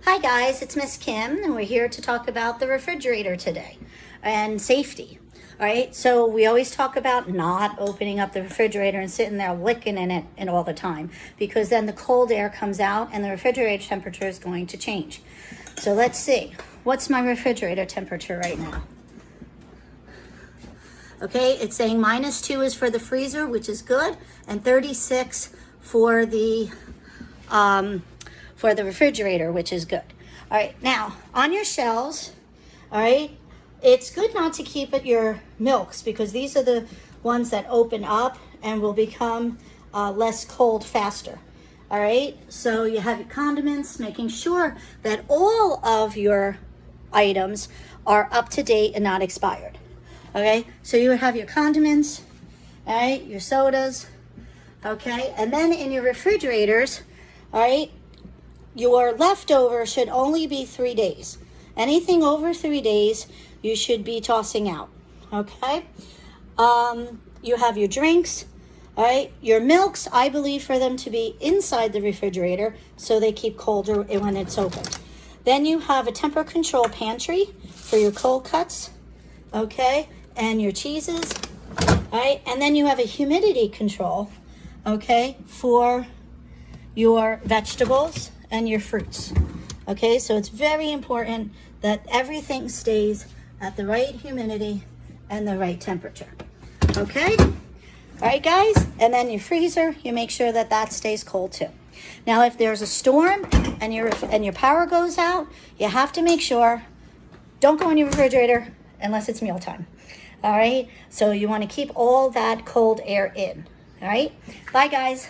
Hi guys, it's Miss Kim and we're here to talk about the refrigerator today and safety. All right, so we always talk about not opening up the refrigerator and sitting there licking in it and all the time, because then the cold air comes out and the refrigerator temperature is going to change. So let's see, what's my refrigerator temperature right now? Okay, it's saying -2 is for the freezer, which is good, and 36 for the refrigerator, which is good. All right, now on your shelves, all right, it's good not to keep at your milks, because these are the ones that open up and will become less cold faster. All right, so you have your condiments, making sure that all of your items are up to date and not expired. Okay, so you have your condiments, all right, your sodas, okay, and then in your refrigerators, all right, your leftover should only be 3 days. Anything over 3 days, you should be tossing out, okay? You have your drinks, all right? Your milks, I believe for them to be inside the refrigerator so they keep colder when it's open. Then you have a temperature control pantry for your cold cuts, okay? And your cheeses, all right? And then you have a humidity control, okay, for your vegetables and your fruits. Okay, so it's very important that everything stays at the right humidity and the right temperature. Okay, all right guys, and then your freezer, you make sure that that stays cold too. Now if there's a storm and your power goes out, you have to make sure, don't go in your refrigerator unless it's mealtime. All right, so you want to keep all that cold air in. All right, bye guys.